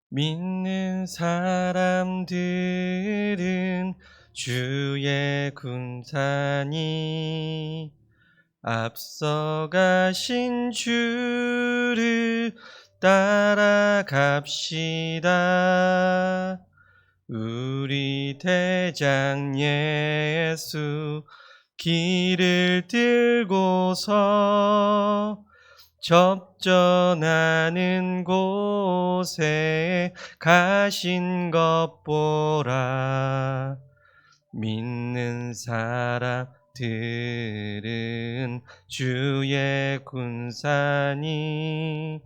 믿는 사람들은 주의 군사니 앞서가신 주를 따라갑시다. 우리 대장 예수 길을 들고서 접전하는 곳에 가신 것 보라. 믿는 사람들은 주의 군사니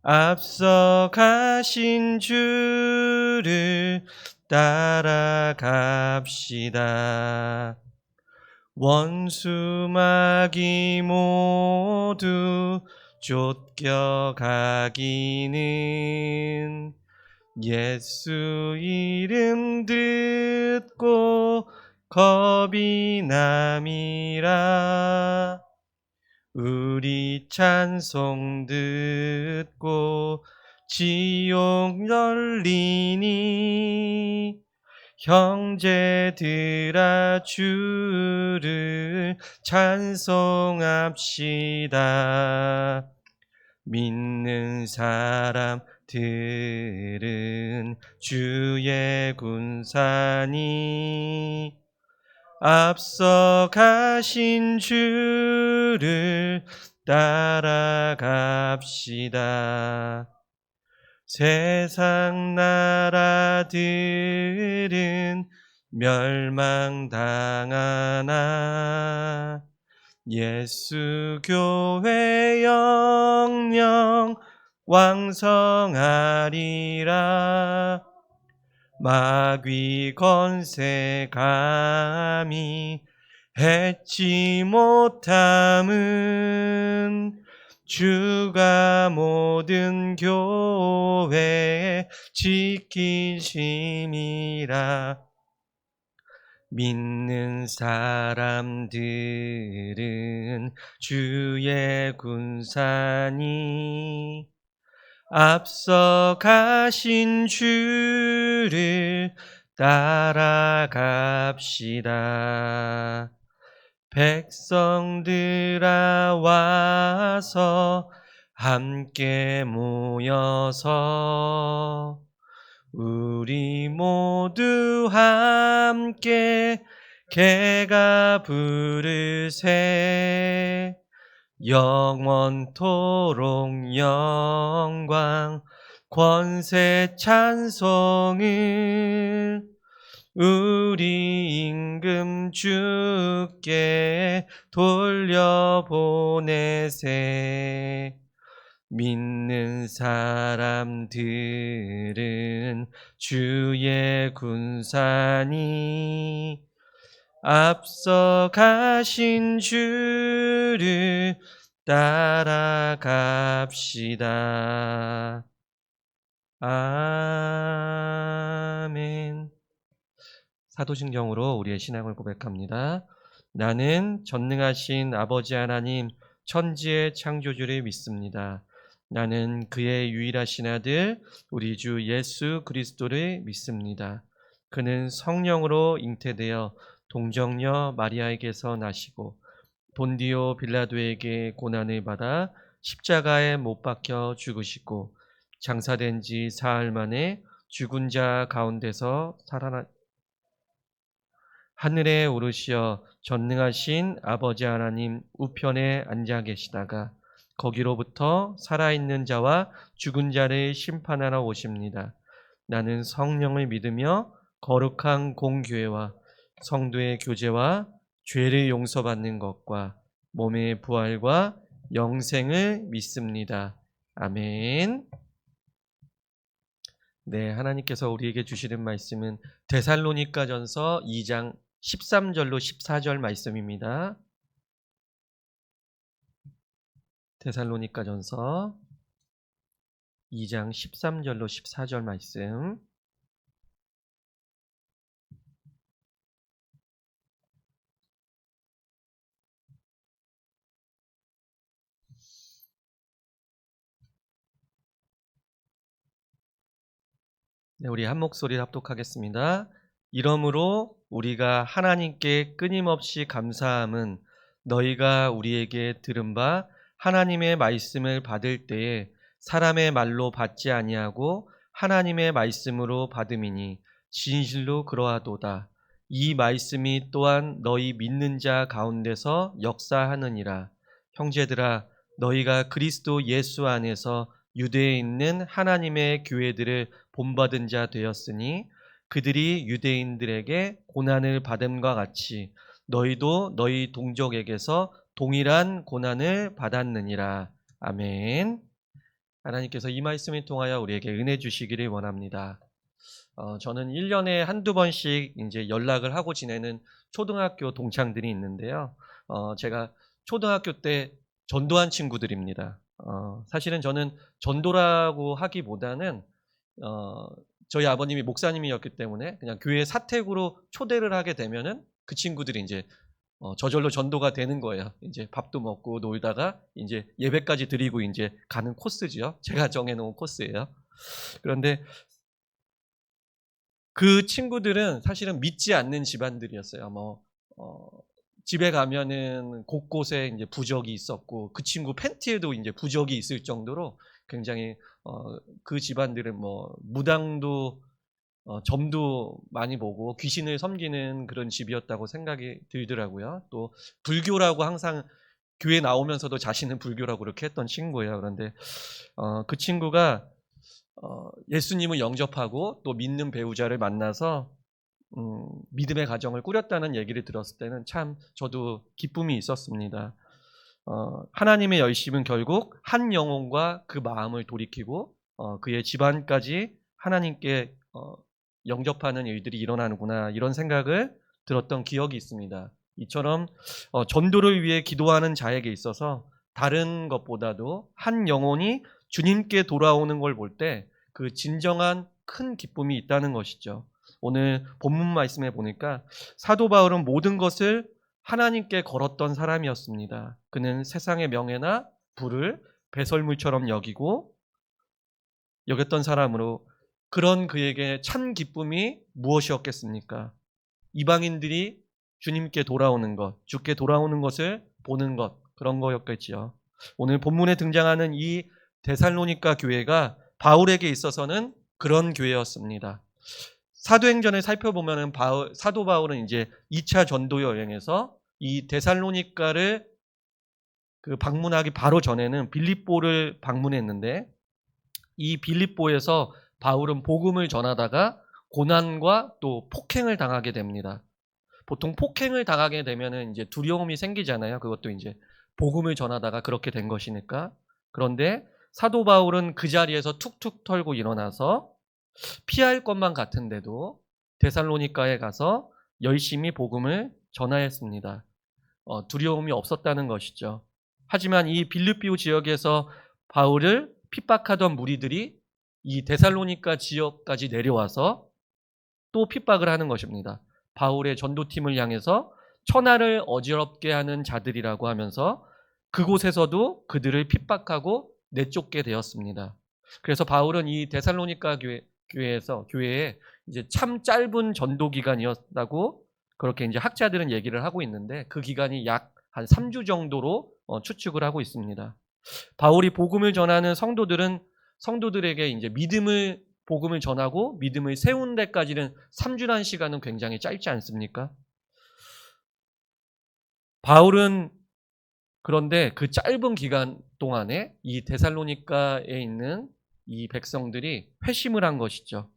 앞서 가신 주를 따라갑시다. 원수마귀 모두 쫓겨가기는 예수 이름 듣고 겁이 남이라. 우리 찬송 듣고 지옥 열리니 형제들아 주를 찬송합시다. 믿는 사람들은 주의 군사니 앞서 가신 주를 따라갑시다. 세상 나라들은 멸망당하나 예수 교회 영영 왕성하리라. 마귀 권세 감히 해치 못함은 주가 모든 교회 지키심이라. 믿는 사람들은 주의 군사니 앞서 가신 주를 따라갑시다. 백성들아 와서 함께 모여서 우리 모두 함께 개가 부르세. 영원토록 영광 권세 찬송을 우리 임금 주께 돌려보내세. 믿는 사람들은 주의 군사니 앞서 가신 주를 따라갑시다. 아멘. 사도신경으로 우리의 신앙을 고백합니다. 나는 전능하신 아버지 하나님 천지의 창조주를 믿습니다. 나는 그의 유일하신 아들 우리 주 예수 그리스도를 믿습니다. 그는 성령으로 잉태되어 동정녀 마리아에게서 나시고 본디오 빌라도에게 고난을 받아 십자가에 못 박혀 죽으시고 장사된 지 사흘 만에 죽은 자 가운데서 살아나 하늘에 오르시어 전능하신 아버지 하나님 우편에 앉아 계시다가 거기로부터 살아있는 자와 죽은 자를 심판하러 오십니다. 나는 성령을 믿으며 거룩한 공교회와 성도의 교제와 죄를 용서받는 것과 몸의 부활과 영생을 믿습니다. 아멘. 네, 하나님께서 우리에게 주시는 말씀은 데살로니가전서 2장 13절로 14절 말씀입니다. 데살로니가전서 2장 13절로 14절 말씀. 네, 우리 한 목소리 합독하겠습니다. 이러므로 우리가 하나님께 끊임없이 감사함은 너희가 우리에게 들은 바 하나님의 말씀을 받을 때에 사람의 말로 받지 아니하고 하나님의 말씀으로 받음이니 진실로 그러하도다. 이 말씀이 또한 너희 믿는 자 가운데서 역사하느니라. 형제들아, 너희가 그리스도 예수 안에서 유대에 있는 하나님의 교회들을 본받은 자 되었으니 그들이 유대인들에게 고난을 받음과 같이 너희도 너희 동족에게서 동일한 고난을 받았느니라. 아멘. 하나님께서 이 말씀을 통하여 우리에게 은혜 주시기를 원합니다. 저는 1년에 한두 번씩 이제 연락을 하고 지내는 초등학교 동창들이 있는데요. 제가 초등학교 때 전도한 친구들입니다. 사실은 저는 전도라고 하기보다는 저희 아버님이 목사님이었기 때문에 그냥 교회 사택으로 초대를 하게 되면은 그 친구들이 이제 저절로 전도가 되는 거예요. 이제 밥도 먹고 놀다가 이제 예배까지 드리고 이제 가는 코스죠. 제가 정해놓은 코스예요. 그런데 그 친구들은 사실은 믿지 않는 집안들이었어요. 집에 가면은 곳곳에 이제 부적이 있었고 그 친구 팬티에도 이제 부적이 있을 정도로 굉장히 그 집안들은 무당도 점도 많이 보고 귀신을 섬기는 그런 집이었다고 생각이 들더라고요. 또 불교라고 항상 교회 나오면서도 자신은 불교라고 그렇게 했던 친구예요. 그런데 그 친구가 예수님을 영접하고 또 믿는 배우자를 만나서 믿음의 가정을 꾸렸다는 얘기를 들었을 때는 참 저도 기쁨이 있었습니다. 하나님의 열심은 결국 한 영혼과 그 마음을 돌이키고 그의 집안까지 하나님께 영접하는 일들이 일어나는구나, 이런 생각을 들었던 기억이 있습니다. 이처럼 전도를 위해 기도하는 자에게 있어서 다른 것보다도 한 영혼이 주님께 돌아오는 걸 볼 때 그 진정한 큰 기쁨이 있다는 것이죠. 오늘 본문 말씀에 보니까 사도 바울은 모든 것을 하나님께 걸었던 사람이었습니다. 그는 세상의 명예나 부를 배설물처럼 여겼던 사람으로, 그런 그에게 참 기쁨이 무엇이었겠습니까? 이방인들이 주님께 돌아오는 것, 주께 돌아오는 것을 보는 것, 그런 거였겠지요. 오늘 본문에 등장하는 이 데살로니가 교회가 바울에게 있어서는 그런 교회였습니다. 사도행전을 살펴보면 사도 바울은 이제 2차 전도 여행에서 이 데살로니가를 방문하기 바로 전에는 빌립보를 방문했는데, 이 빌립보에서 바울은 복음을 전하다가 고난과 또 폭행을 당하게 됩니다. 보통 폭행을 당하게 되면은 이제 두려움이 생기잖아요. 그것도 이제 복음을 전하다가 그렇게 된 것이니까. 그런데 사도 바울은 그 자리에서 툭툭 털고 일어나서 피할 것만 같은데도 데살로니가에 가서 열심히 복음을 전하였습니다. 두려움이 없었다는 것이죠. 하지만 이 빌립보 지역에서 바울을 핍박하던 무리들이 이 데살로니가 지역까지 내려와서 또 핍박을 하는 것입니다. 바울의 전도팀을 향해서 천하를 어지럽게 하는 자들이라고 하면서 그곳에서도 그들을 핍박하고 내쫓게 되었습니다. 그래서 바울은 이 데살로니가 교회에 이제 참 짧은 전도 기간이었다고 그렇게 이제 학자들은 얘기를 하고 있는데, 그 기간이 약 한 3주 정도로 추측을 하고 있습니다. 바울이 복음을 전하는 성도들에게 이제 복음을 전하고 믿음을 세운 데까지는 3주라는 시간은 굉장히 짧지 않습니까? 바울은 그런데 그 짧은 기간 동안에 이 데살로니가에 있는 이 백성들이 회심을 한 것이죠.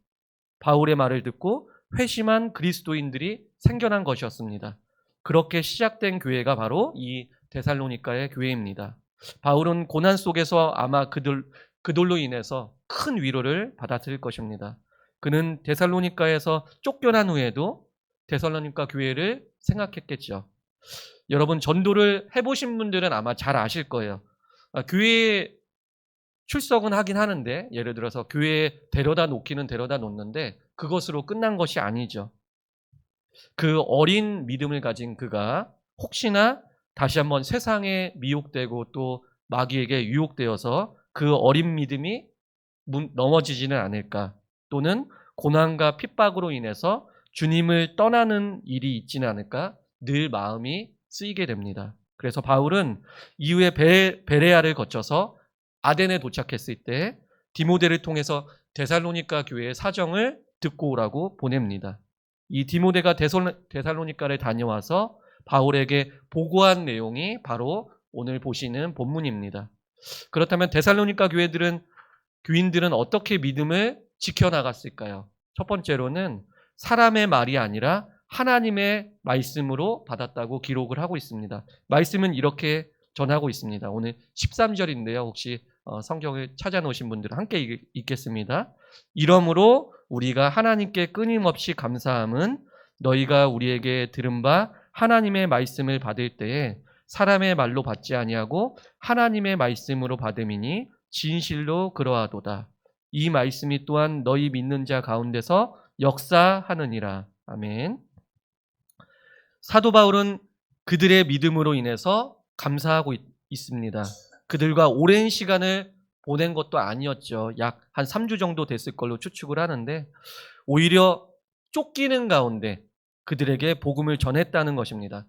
바울의 말을 듣고 회심한 그리스도인들이 생겨난 것이었습니다. 그렇게 시작된 교회가 바로 이 데살로니가의 교회입니다. 바울은 고난 속에서 아마 그들로 인해서 큰 위로를 받았을 것입니다. 그는 데살로니가에서 쫓겨난 후에도 데살로니가 교회를 생각했겠죠. 여러분, 전도를 해보신 분들은 아마 잘 아실 거예요. 교회에 출석은 하긴 하는데, 예를 들어서 교회에 데려다 놓는데 그것으로 끝난 것이 아니죠. 그 어린 믿음을 가진 그가 혹시나 다시 한번 세상에 미혹되고 또 마귀에게 유혹되어서 그 어린 믿음이 넘어지지는 않을까, 또는 고난과 핍박으로 인해서 주님을 떠나는 일이 있지는 않을까 늘 마음이 쓰이게 됩니다. 그래서 바울은 이후에 베레아를 거쳐서 아덴에 도착했을 때 디모데를 통해서 데살로니가 교회의 사정을 듣고 오라고 보냅니다. 이 디모데가 데살로니가를 다녀와서 바울에게 보고한 내용이 바로 오늘 보시는 본문입니다. 그렇다면 데살로니가 교인들은 어떻게 믿음을 지켜나갔을까요? 첫 번째로는 사람의 말이 아니라 하나님의 말씀으로 받았다고 기록을 하고 있습니다. 말씀은 이렇게 전하고 있습니다. 오늘 13절인데요. 혹시 성경을 찾아놓으신 분들은 함께 읽겠습니다. 이러므로 우리가 하나님께 끊임없이 감사함은 너희가 우리에게 들은 바 하나님의 말씀을 받을 때에 사람의 말로 받지 아니하고 하나님의 말씀으로 받음이니 진실로 그러하도다. 이 말씀이 또한 너희 믿는 자 가운데서 역사하느니라. 아멘. 사도 바울은 그들의 믿음으로 인해서 감사하고 있습니다. 그들과 오랜 시간을 보낸 것도 아니었죠. 약 한 3주 정도 됐을 걸로 추측을 하는데 오히려 쫓기는 가운데 그들에게 복음을 전했다는 것입니다.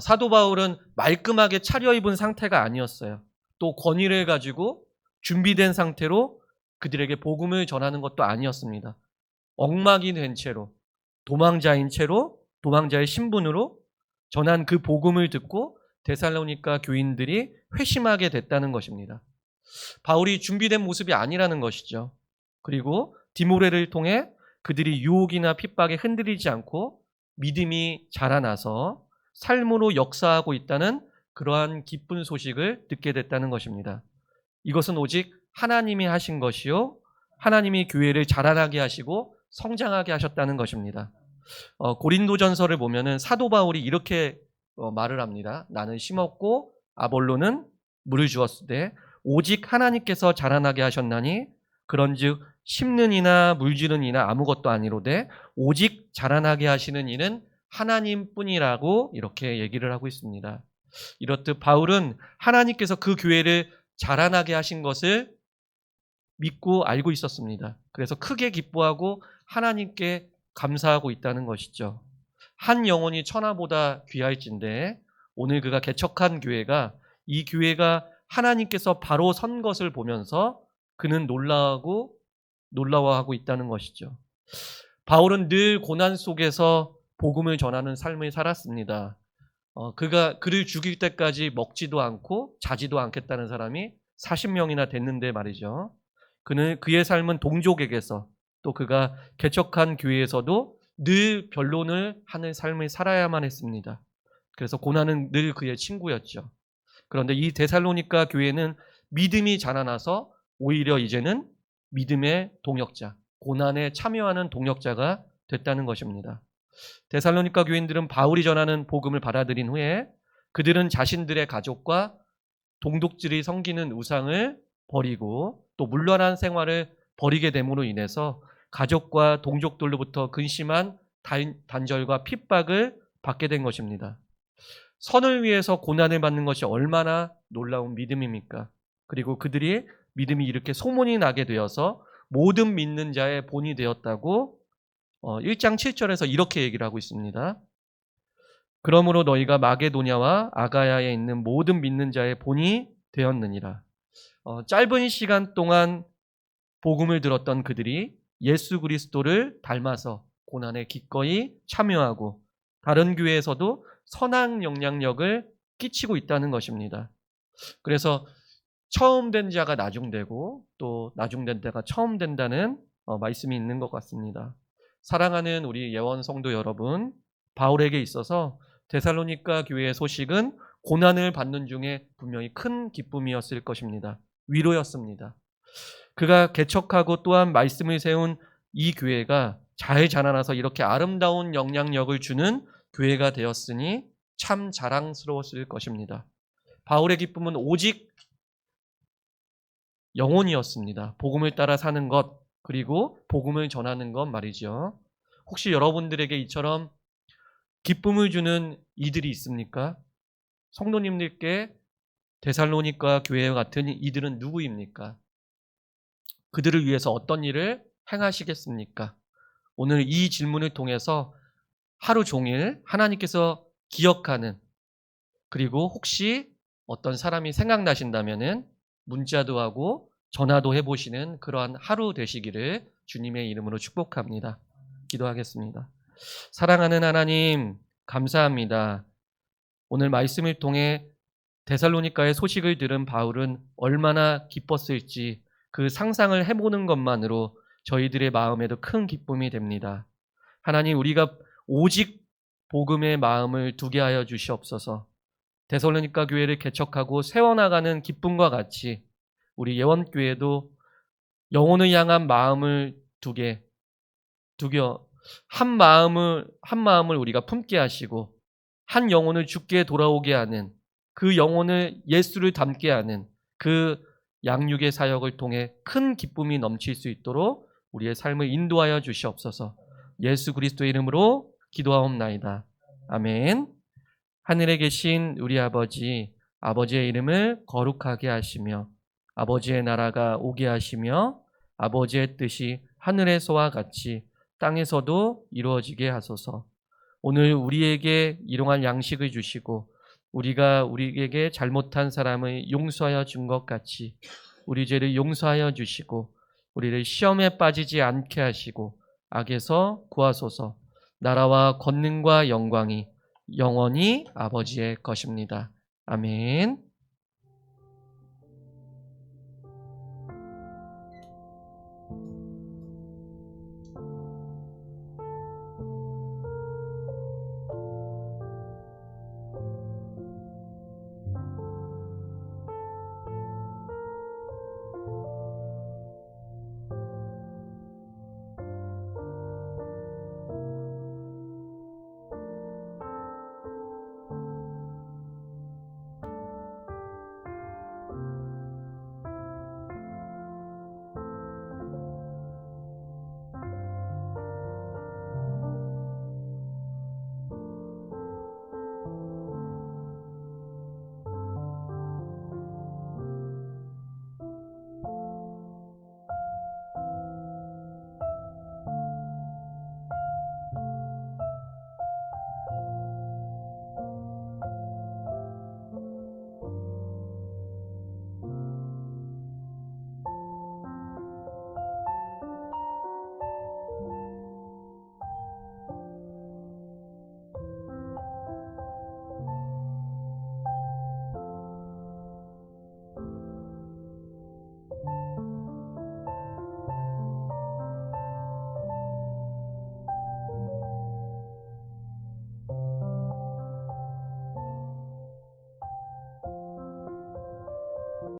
사도 바울은 말끔하게 차려입은 상태가 아니었어요. 또 권위를 가지고 준비된 상태로 그들에게 복음을 전하는 것도 아니었습니다. 엉망이 된 채로 도망자인 채로 도망자의 신분으로 전한 그 복음을 듣고 데살로니가 교인들이 회심하게 됐다는 것입니다. 바울이 준비된 모습이 아니라는 것이죠. 그리고 디모데를 통해 그들이 유혹이나 핍박에 흔들리지 않고 믿음이 자라나서 삶으로 역사하고 있다는 그러한 기쁜 소식을 듣게 됐다는 것입니다. 이것은 오직 하나님이 하신 것이요 하나님이 교회를 자라나게 하시고 성장하게 하셨다는 것입니다. 고린도전서를 보면은 사도 바울이 이렇게 말을 합니다. 나는 심었고 아볼로는 물을 주었으되 오직 하나님께서 자라나게 하셨나니 그런즉 심는 이나 물주는 이나 아무것도 아니로되 오직 자라나게 하시는 이는 하나님뿐이라고 이렇게 얘기를 하고 있습니다. 이렇듯 바울은 하나님께서 그 교회를 자라나게 하신 것을 믿고 알고 있었습니다. 그래서 크게 기뻐하고 하나님께 감사하고 있다는 것이죠. 한 영혼이 천하보다 귀할진데 오늘 그가 개척한 교회가 이 교회가 하나님께서 바로 선 것을 보면서 그는 놀라워하고 있다는 것이죠. 바울은 늘 고난 속에서 복음을 전하는 삶을 살았습니다. 그를 죽일 때까지 먹지도 않고 자지도 않겠다는 사람이 40명이나 됐는데 말이죠. 그의 삶은 동족에게서 또 그가 개척한 교회에서도 늘 변론을 하는 삶을 살아야만 했습니다. 그래서 고난은 늘 그의 친구였죠. 그런데 이 데살로니가 교회는 믿음이 자라나서 오히려 이제는 믿음의 동역자, 고난에 참여하는 동역자가 됐다는 것입니다. 데살로니가 교인들은 바울이 전하는 복음을 받아들인 후에 그들은 자신들의 가족과 동독들이 섬기는 우상을 버리고 또 문란한 생활을 버리게 됨으로 인해서 가족과 동족들로부터 근심한 단절과 핍박을 받게 된 것입니다. 선을 위해서 고난을 받는 것이 얼마나 놀라운 믿음입니까? 그리고 그들이 믿음이 이렇게 소문이 나게 되어서 모든 믿는 자의 본이 되었다고 1장 7절에서 이렇게 얘기를 하고 있습니다. 그러므로 너희가 마게도냐와 아가야에 있는 모든 믿는 자의 본이 되었느니라. 짧은 시간 동안 복음을 들었던 그들이 예수 그리스도를 닮아서 고난에 기꺼이 참여하고 다른 교회에서도 선한 영향력을 끼치고 있다는 것입니다. 그래서 처음 된 자가 나중되고 또 나중된 자가 처음 된다는 말씀이 있는 것 같습니다. 사랑하는 우리 예원 성도 여러분, 바울에게 있어서 데살로니가 교회의 소식은 고난을 받는 중에 분명히 큰 기쁨이었을 것입니다. 위로였습니다. 그가 개척하고 또한 말씀을 세운 이 교회가 잘 자라나서 이렇게 아름다운 영향력을 주는 교회가 되었으니 참 자랑스러웠을 것입니다. 바울의 기쁨은 오직 영혼이었습니다. 복음을 따라 사는 것, 그리고 복음을 전하는 것 말이죠. 혹시 여러분들에게 이처럼 기쁨을 주는 이들이 있습니까? 성도님들께 데살로니가 교회 같은 이들은 누구입니까? 그들을 위해서 어떤 일을 행하시겠습니까? 오늘 이 질문을 통해서 하루 종일 하나님께서 기억하는, 그리고 혹시 어떤 사람이 생각나신다면은 문자도 하고 전화도 해보시는 그러한 하루 되시기를 주님의 이름으로 축복합니다. 기도하겠습니다. 사랑하는 하나님, 감사합니다. 오늘 말씀을 통해 데살로니가의 소식을 들은 바울은 얼마나 기뻤을지 그 상상을 해보는 것만으로 저희들의 마음에도 큰 기쁨이 됩니다. 하나님, 우리가 오직 복음의 마음을 두게 하여 주시옵소서. 데살로니가 교회를 개척하고 세워나가는 기쁨과 같이 우리 예원교회도 영혼을 향한 마음을 두겨 한 마음을 우리가 품게 하시고 한 영혼을 주께 돌아오게 하는, 그 영혼을 예수를 닮게 하는 그 양육의 사역을 통해 큰 기쁨이 넘칠 수 있도록 우리의 삶을 인도하여 주시옵소서. 예수 그리스도의 이름으로 기도하옵나이다. 아멘. 하늘에 계신 우리 아버지, 아버지의 이름을 거룩하게 하시며 아버지의 나라가 오게 하시며 아버지의 뜻이 하늘에서와 같이 땅에서도 이루어지게 하소서. 오늘 우리에게 일용할 양식을 주시고 우리가 우리에게 잘못한 사람을 용서하여 준 것 같이 우리 죄를 용서하여 주시고 우리를 시험에 빠지지 않게 하시고 악에서 구하소서. 나라와 권능과 영광이 영원히 아버지의 것입니다. 아멘.